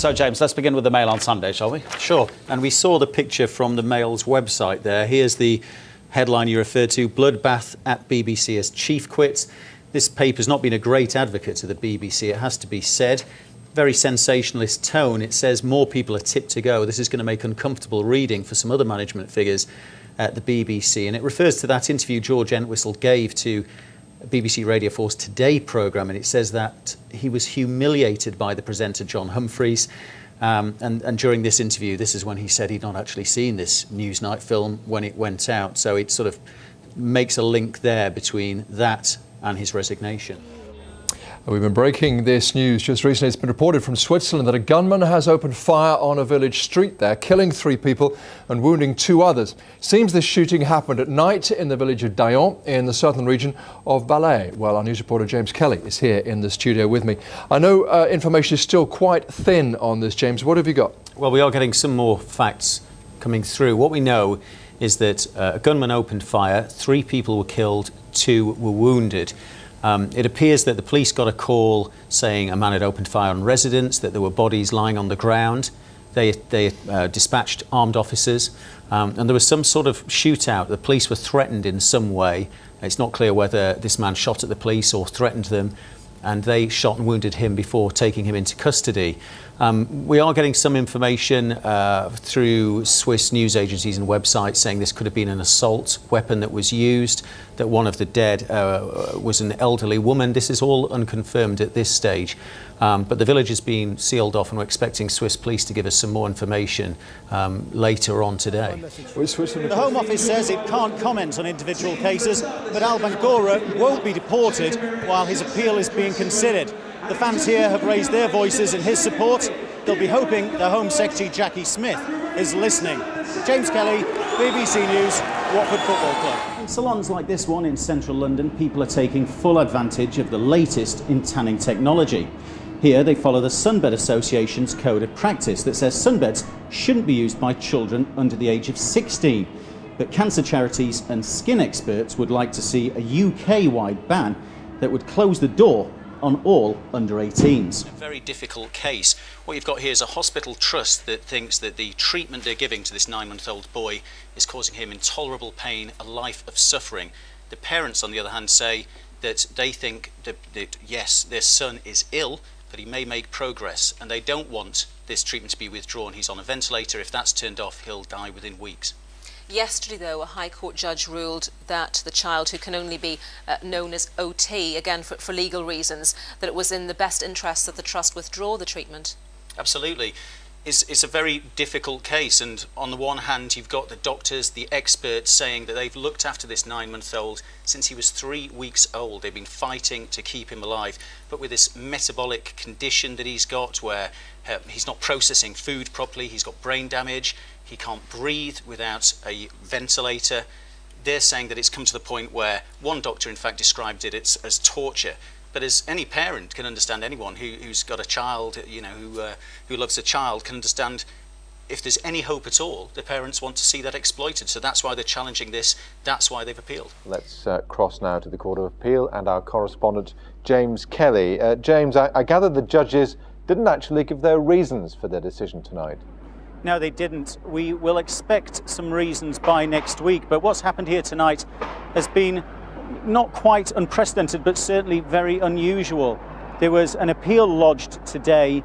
So, James, let's begin with the Mail on Sunday, shall we? Sure. And we saw the picture from the Mail's website there. Here's the headline you referred to, Bloodbath at BBC as Chief quits. This paper's not been a great advocate to the BBC, it has to be said. Very sensationalist tone. It says more people are tipped to go. This is going to make uncomfortable reading for some other management figures at the BBC. And it refers to that interview George Entwistle gave to BBC Radio 4's Today programme, and it says that he was humiliated by the presenter John Humphreys. And during this interview, this is when he said he'd not actually seen this Newsnight film when it went out. So it sort of makes a link there between that and his resignation. We've been breaking this news just recently. It's been reported from Switzerland that a gunman has opened fire on a village street there, killing 3 people and wounding 2 others. Seems this shooting happened at night in the village of Dayon in the southern region of Valais. Well, our news reporter James Kelly is here in the studio with me. I know information is still quite thin on this, James. What have you got? Well, we are getting some more facts coming through. What we know is that a gunman opened fire, 3 people were killed, 2 were wounded. It appears that the police got a call saying a man had opened fire on residents, that there were bodies lying on the ground. They dispatched armed officers, and there was some sort of shootout. The police were threatened in some way. It's not clear whether this man shot at the police or threatened them, and they shot and wounded him before taking him into custody. We are getting some information through Swiss news agencies and websites saying this could have been an assault weapon that was used, that one of the dead was an elderly woman. This is all unconfirmed at this stage. But the village has been sealed off, and we're expecting Swiss police to give us some more information later on today. The Home Office says it can't comment on individual cases, but Al Bangura won't be deported while his appeal is being considered. The fans here have raised their voices in his support. They'll be hoping the Home Secretary Jackie Smith is listening. James Kelly, BBC News, Watford Football Club. In salons like this one in central London, people are taking full advantage of the latest in tanning technology. Here they follow the Sunbed Association's code of practice that says sunbeds shouldn't be used by children under the age of 16. But cancer charities and skin experts would like to see a UK-wide ban that would close the door on all under 18s. It's a very difficult case. What you've got here is a hospital trust that thinks that the treatment they're giving to this 9-month-old boy is causing him intolerable pain, a life of suffering. The parents, on the other hand, say that they think that yes, their son is ill, but he may make progress, and they don't want this treatment to be withdrawn. He's on a ventilator. If that's turned off, he'll die within weeks. Yesterday, though, a High Court judge ruled that the child, who can only be known as OT, again for legal reasons, that it was in the best interest that the trust withdraw the treatment. Absolutely. It's a very difficult case, and on the one hand you've got the doctors, the experts saying that they've looked after this 9-month-old since he was 3 weeks old. They've been fighting to keep him alive, but with this metabolic condition that he's got where he's not processing food properly, he's got brain damage, he can't breathe without a ventilator. They're saying that it's come to the point where one doctor in fact described it as torture. But as any parent can understand, anyone who's got a child, you know, who loves a child can understand, if there's any hope at all, the parents want to see that exploited. So that's why they're challenging this. That's why they've appealed. Let's cross now to the Court of Appeal and our correspondent James Kelly. James, I gather the judges didn't actually give their reasons for their decision tonight. No, they didn't. We will expect some reasons by next week. But what's happened here tonight has been not quite unprecedented, but certainly very unusual. There was an appeal lodged today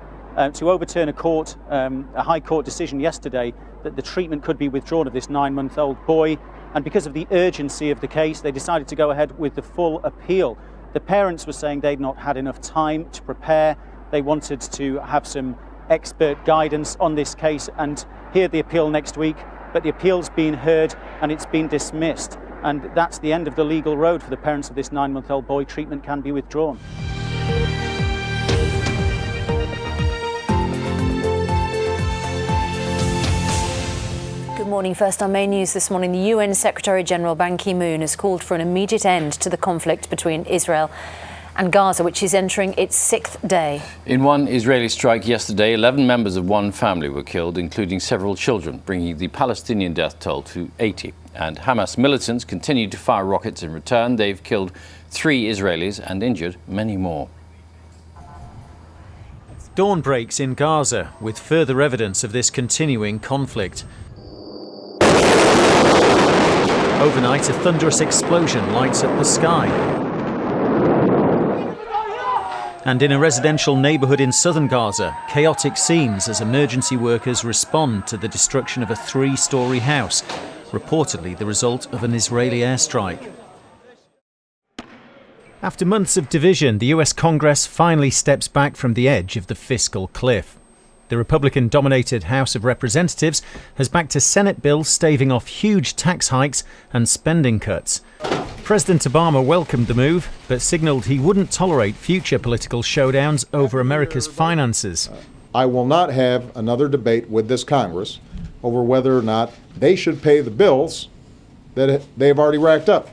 to overturn a High Court decision yesterday that the treatment could be withdrawn of this 9-month-old boy. And because of the urgency of the case, they decided to go ahead with the full appeal. The parents were saying they'd not had enough time to prepare. They wanted to have some expert guidance on this case and hear the appeal next week. But the appeal's been heard and it's been dismissed. And that's the end of the legal road for the parents of this 9-month-old boy. Treatment can be withdrawn. Good morning. First on main news this morning, the UN Secretary-General Ban Ki-moon has called for an immediate end to the conflict between Israel and Gaza, which is entering its 6th day. In one Israeli strike yesterday, 11 members of one family were killed, including several children, bringing the Palestinian death toll to 80. And Hamas militants continue to fire rockets in return. They've killed 3 Israelis and injured many more. Dawn breaks in Gaza with further evidence of this continuing conflict. Overnight, a thunderous explosion lights up the sky. And in a residential neighbourhood in southern Gaza, chaotic scenes as emergency workers respond to the destruction of a 3-storey house, reportedly the result of an Israeli airstrike. After months of division, the US Congress finally steps back from the edge of the fiscal cliff. The Republican-dominated House of Representatives has backed a Senate bill staving off huge tax hikes and spending cuts. President Obama welcomed the move, but signalled he wouldn't tolerate future political showdowns over America's finances. I will not have another debate with this Congress over whether or not they should pay the bills that they've already racked up.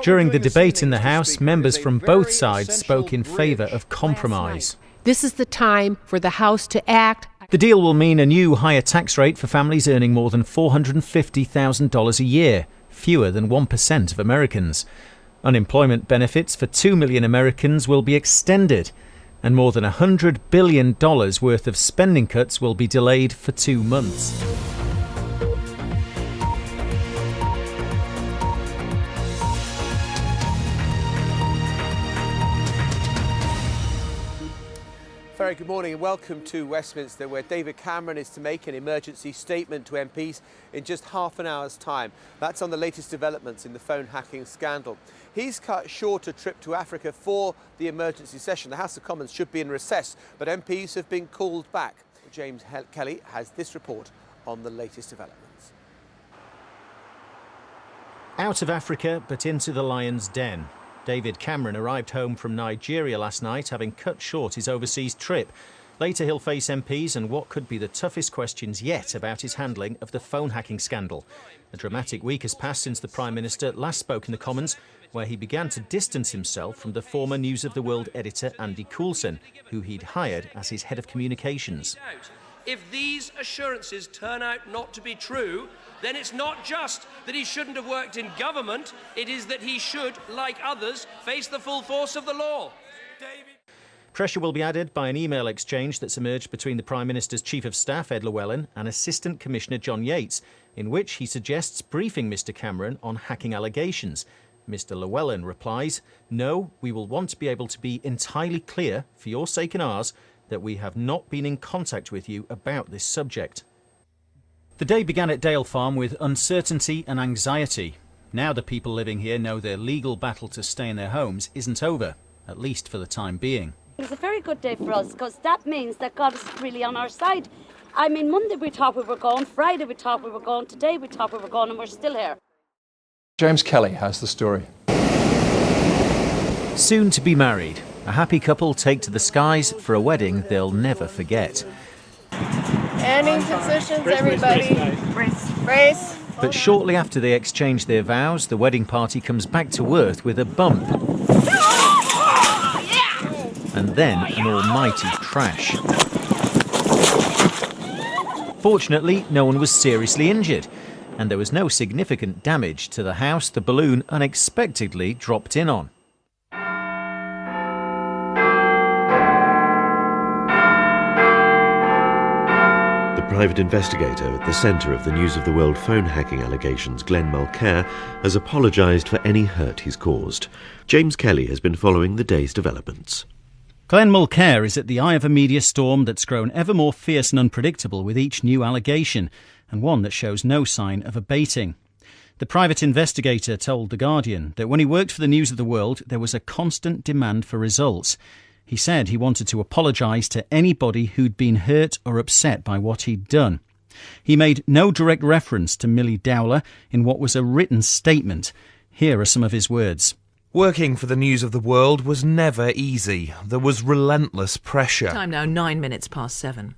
During the debate in the House, members from both sides spoke in favour of compromise. This is the time for the House to act. The deal will mean a new higher tax rate for families earning more than $450,000 a year, fewer than 1% of Americans. Unemployment benefits for 2 million Americans will be extended, and more than $100 billion worth of spending cuts will be delayed for 2 months. Very good morning and welcome to Westminster, where David Cameron is to make an emergency statement to MPs in just half an hour's time. That's on the latest developments in the phone hacking scandal. He's cut short a trip to Africa for the emergency session. The House of Commons should be in recess, but MPs have been called back. James Kelly has this report on the latest developments. Out of Africa, but into the lion's den. David Cameron arrived home from Nigeria last night, having cut short his overseas trip. Later he'll face MPs and what could be the toughest questions yet about his handling of the phone hacking scandal. A dramatic week has passed since the Prime Minister last spoke in the Commons, where he began to distance himself from the former News of the World editor Andy Coulson, who he'd hired as his head of communications. If these assurances turn out not to be true, then it's not just that he shouldn't have worked in government, it is that he should, like others, face the full force of the law. Pressure will be added by an email exchange that's emerged between the Prime Minister's Chief of Staff, Ed Llewellyn, and Assistant Commissioner John Yates, in which he suggests briefing Mr Cameron on hacking allegations. Mr Llewellyn replies, "No, we will want to be able to be entirely clear, for your sake and ours, that we have not been in contact with you about this subject." The day began at Dale Farm with uncertainty and anxiety. Now the people living here know their legal battle to stay in their homes isn't over, at least for the time being. It's a very good day for us because that means that God is really on our side. I mean, Monday we thought we were gone, Friday we thought we were gone, today we thought we were gone, and we're still here. James Kelly has the story. Soon to be married, a happy couple take to the skies for a wedding they'll never forget. Ending positions, everybody. Brace. But shortly after they exchange their vows, the wedding party comes back to earth with a bump. And then an almighty crash. Fortunately, no one was seriously injured, and there was no significant damage to the house the balloon unexpectedly dropped in on. The private investigator at the centre of the News of the World phone hacking allegations, Glenn Mulcair, has apologised for any hurt he's caused. James Kelly has been following the day's developments. Glenn Mulcair is at the eye of a media storm that's grown ever more fierce and unpredictable with each new allegation, and one that shows no sign of abating. The private investigator told The Guardian that when he worked for the News of the World, there was a constant demand for results. He said he wanted to apologise to anybody who'd been hurt or upset by what he'd done. He made no direct reference to Millie Dowler in what was a written statement. Here are some of his words. Working for the News of the World was never easy. There was relentless pressure. Time now, 7:09.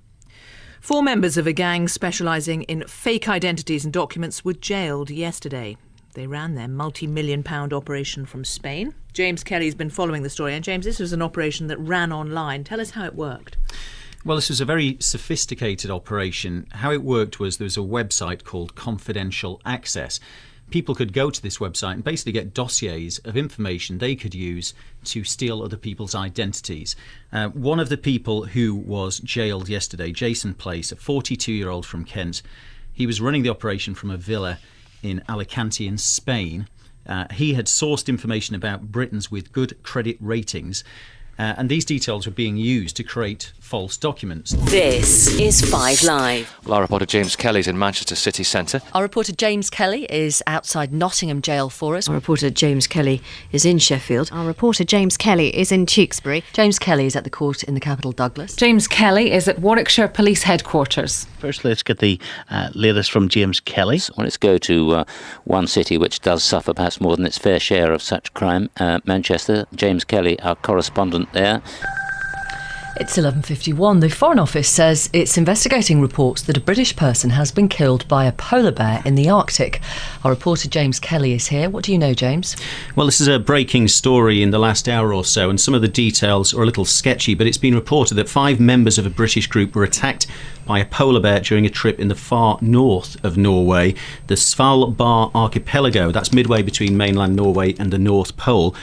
4 members of a gang specialising in fake identities and documents were jailed yesterday. They ran their multi-million-pound operation from Spain. James Kelly's been following the story. And James, this was an operation that ran online. Tell us how it worked. Well, this was a very sophisticated operation. How it worked was there was a website called Confidential Access. people could go to this website and basically get dossiers of information they could use to steal other people's identities. One of the people who was jailed yesterday, Jason Place, a 42-year-old from Kent, he was running the operation from a villa in Alicante in Spain. He had sourced information about Britons with good credit ratings, and these details were being used to create false documents. This is 5 Live. Well, our reporter James Kelly's in Manchester city centre. Our reporter James Kelly is outside Nottingham Jail for us. Our reporter James Kelly is in Sheffield. Our reporter James Kelly is in Tewkesbury. James Kelly is at the court in the capital, Douglas. James Kelly is at Warwickshire Police Headquarters. First, let's get the latest from James Kelly. Well, let's go to one city which does suffer perhaps more than its fair share of such crime, Manchester. James Kelly, our correspondent there. It's 11:51. The Foreign Office says it's investigating reports that a British person has been killed by a polar bear in the Arctic. Our reporter James Kelly is here. What do you know, James? Well, this is a breaking story in the last hour or so, and some of the details are a little sketchy, but it's been reported that 5 members of a British group were attacked by a polar bear during a trip in the far north of Norway, the Svalbard archipelago. That's midway between mainland Norway and the North Pole.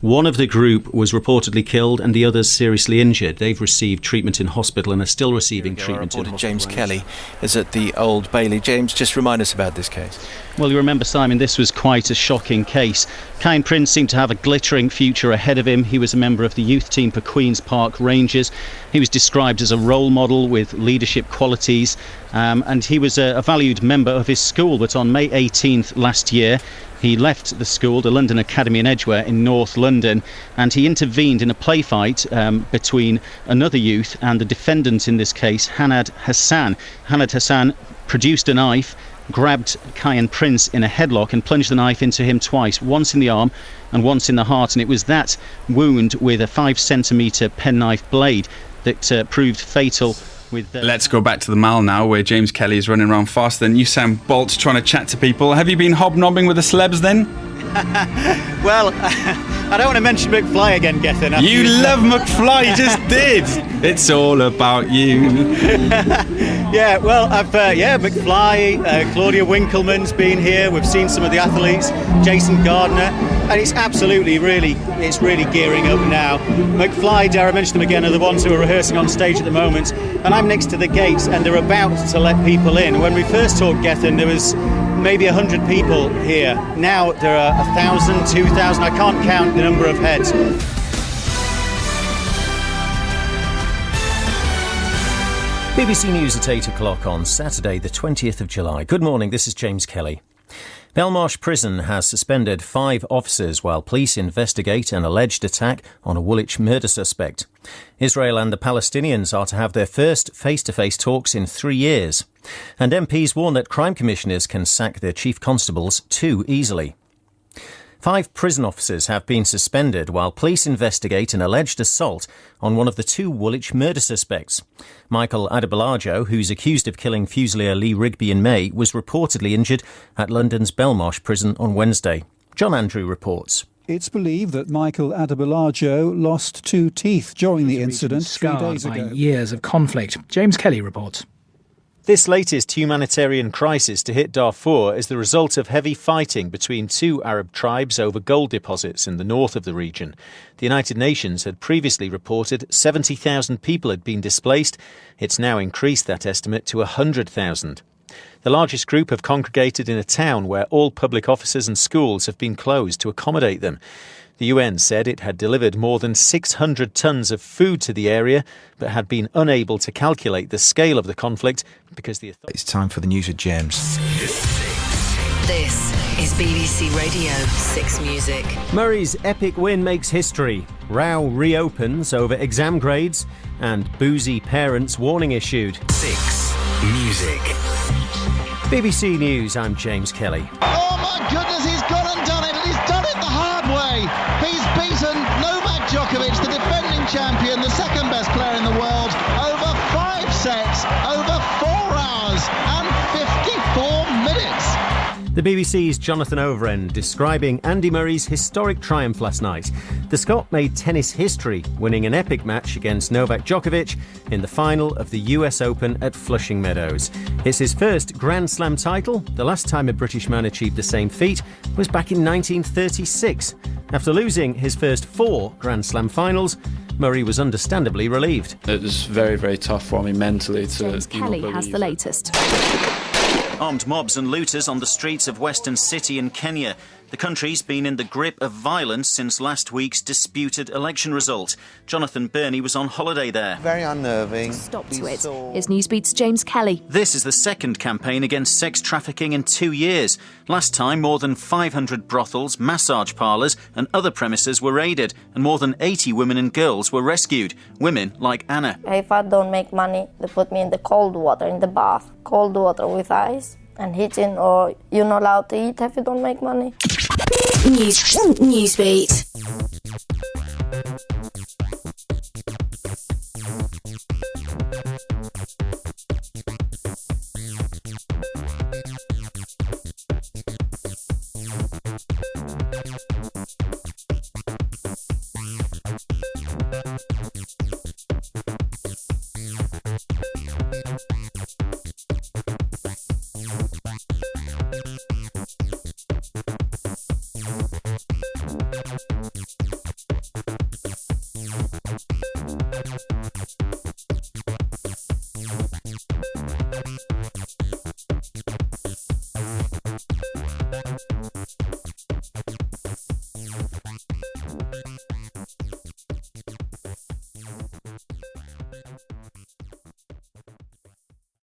One of the group was reportedly killed and the others seriously injured. They've received treatment in hospital and are still receiving treatment in hospital. James Kelly is at the Old Bailey. James, just remind us about this case. Well, you remember, Simon, this was quite a shocking case. Kyan Prince seemed to have a glittering future ahead of him. He was a member of the youth team for Queen's Park Rangers. He was described as a role model with leadership qualities, and he was a valued member of his school. But on May 18th last year, he left the school, the London Academy in Edgware in North London, and he intervened in a play fight between another youth and the defendant in this case, Hanad Hassan. Hanad Hassan produced a knife, grabbed Kyan Prince in a headlock and plunged the knife into him twice, once in the arm and once in the heart, and it was that wound with a 5-centimetre penknife blade that proved fatal. Let's go back to the Mall now, where James Kelly is running around faster than Usain Bolt trying to chat to people. Have you been hobnobbing with the celebs then? Well, I don't want to mention McFly again, Gethin. You love McFly, you just did. It's all about you. Yeah, well, McFly, Claudia Winkleman's been here. We've seen some of the athletes, Jason Gardner, and it's absolutely really gearing up now. McFly, dare I mention them again, are the ones who are rehearsing on stage at the moment, and I'm next to the gates, and they're about to let people in. When we first talked, Gethin, there was maybe 100 people here. Now there are 1,000, 2,000. I can't count the number of heads. BBC News at 8 o'clock on Saturday, the 20th of July. Good morning, this is James Kelly. Belmarsh Prison has suspended 5 officers while police investigate an alleged attack on a Woolwich murder suspect. Israel and the Palestinians are to have their first face-to-face talks in 3 years. And MPs warn that crime commissioners can sack their chief constables too easily. 5 prison officers have been suspended while police investigate an alleged assault on one of the 2 Woolwich murder suspects. Michael Adebolajo, who's accused of killing Fusilier Lee Rigby in May, was reportedly injured at London's Belmarsh prison on Wednesday. John Andrew reports. It's believed that Michael Adebolajo lost 2 teeth during the incident 3 days ago. Years of conflict. James Kelly reports. This latest humanitarian crisis to hit Darfur is the result of heavy fighting between 2 Arab tribes over gold deposits in the north of the region. The United Nations had previously reported 70,000 people had been displaced. It's now increased that estimate to 100,000. The largest group have congregated in a town where all public offices and schools have been closed to accommodate them. The UN said it had delivered more than 600 tonnes of food to the area, but had been unable to calculate the scale of the conflict because the authorities... It's time for the news with James. This is BBC Radio 6 Music. Murray's epic win makes history. Row reopens over exam grades, and boozy parents warning issued. 6 Music. BBC News, I'm James Kelly. Oh my goodness, he's gone and done it, and he's done it the hard way. He's beaten Novak Djokovic, the defending champion, the second best player in the world, over 5 sets, over 4 hours and 54 minutes. The BBC's Jonathan Overend describing Andy Murray's historic triumph last night. The Scot made tennis history, winning an epic match against Novak Djokovic in the final of the US Open at Flushing Meadows. It's his first Grand Slam title. The last time a British man achieved the same feat was back in 1936. After losing his first 4 Grand Slam finals, Murray was understandably relieved. It was very, very tough for me mentally to James Kelly has the latest. Armed mobs and looters on the streets of Western City in Kenya. The country's been in the grip of violence since last week's disputed election result. Jonathan Burney was on holiday there. Very unnerving. Stop to it. Here's Newsbeat's James Kelly. This is the second campaign against sex trafficking in 2 years. Last time, more than 500 brothels, massage parlours and other premises were raided, and more than 80 women and girls were rescued. Women like Anna. If I don't make money, they put me in the cold water, in the bath. Cold water with ice and heating, or you're not allowed to eat if you don't make money. Newsbeat.